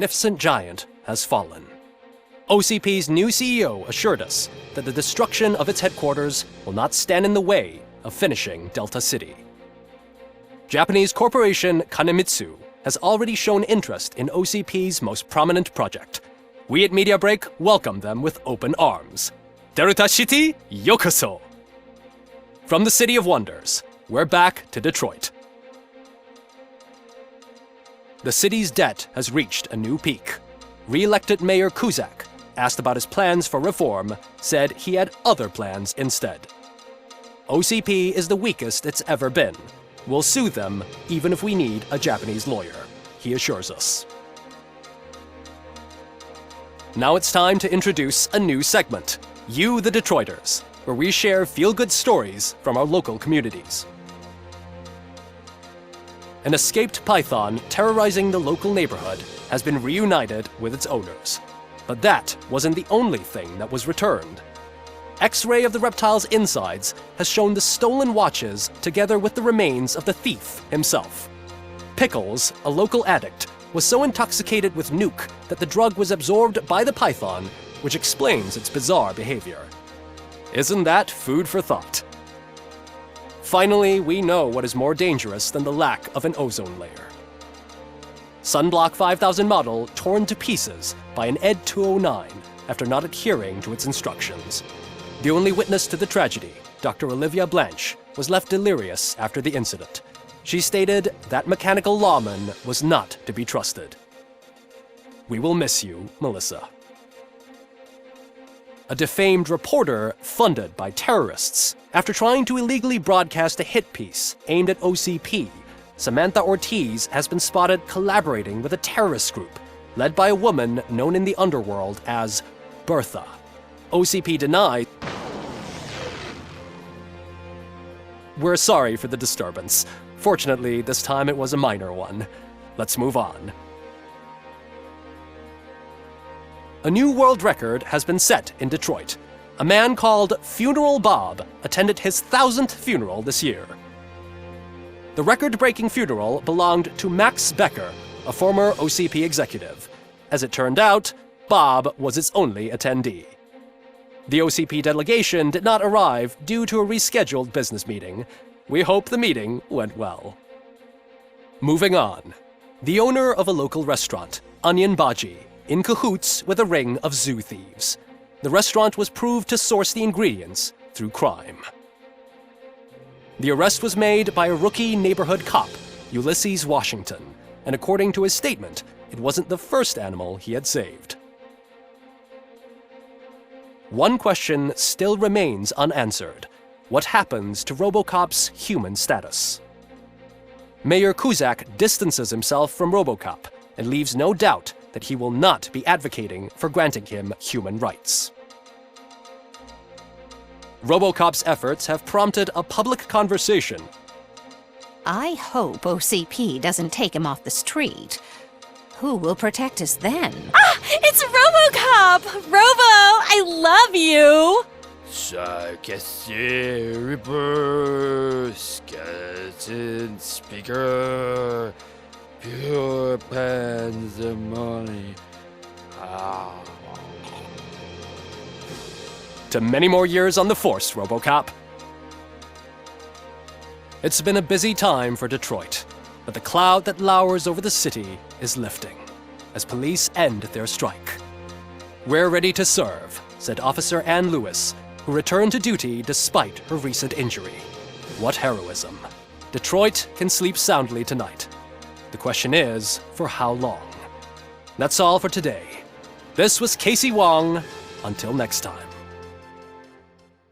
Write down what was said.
magnificent giant has fallen. OCP's new CEO assured us that the destruction of its headquarters will not stand in the way of finishing Delta City. Japanese corporation Kanemitsu has already shown interest in OCP's most prominent project. We at Media Break welcome them with open arms. Delta City, yokoso! From the City of Wonders, we're back to Detroit. The city's debt has reached a new peak. Re-elected Mayor Cusack, asked about his plans for reform, said he had other plans instead. OCP is the weakest it's ever been. We'll sue them even if we need a Japanese lawyer, he assures us. Now it's time to introduce a new segment, You the Detroiters, where we share feel-good stories from our local communities. An escaped python terrorizing the local neighborhood has been reunited with its owners. But that wasn't the only thing that was returned. X-ray of the reptile's insides has shown the stolen watches together with the remains of the thief himself. Pickles, a local addict, was so intoxicated with nuke that the drug was absorbed by the python, which explains its bizarre behavior. Isn't that food for thought? Finally, we know what is more dangerous than the lack of an ozone layer. Sunblock 5000 model torn to pieces by an ED 209 after not adhering to its instructions. The only witness to the tragedy, Dr. Olivia Blanche, was left delirious after the incident. She stated that mechanical lawman was not to be trusted. We will miss you, Melissa. A defamed reporter funded by terrorists. After trying to illegally broadcast a hit piece aimed at OCP, Samantha Ortiz has been spotted collaborating with a terrorist group led by a woman known in the underworld as Bertha. OCP denies. We're sorry for the disturbance. Fortunately, this time it was a minor one. Let's move on. A new world record has been set in Detroit. A man called Funeral Bob attended his 1000th funeral this year. The record-breaking funeral belonged to Max Becker, a former OCP executive. As it turned out, Bob was its only attendee. The OCP delegation did not arrive due to a rescheduled business meeting. We hope the meeting went well. Moving on. The owner of a local restaurant, Onion Baji, in cahoots with a ring of zoo thieves. The restaurant was proved to source the ingredients through crime. The arrest was made by a rookie neighborhood cop, Ulysses Washington, and according to his statement, it wasn't the first animal he had saved. One question still remains unanswered. What happens to Robocop's human status? Mayor Cusack distances himself from Robocop and leaves no doubt that he will not be advocating for granting him human rights. Robocop's efforts have prompted a public conversation. I hope OCP doesn't take him off the street. Who will protect us then? Ah! It's Robocop! Robo, I love you! Reaper, skeleton speaker, pure pandemonium. To many more years on the force, Robocop. It's been a busy time for Detroit, but the cloud that lowers over the city is lifting as police end their strike. We're ready to serve, said Officer Ann Lewis, who returned to duty despite her recent injury. What heroism. Detroit can sleep soundly tonight. The question is, for how long? That's all for today. This was Casey Wong. Until next time.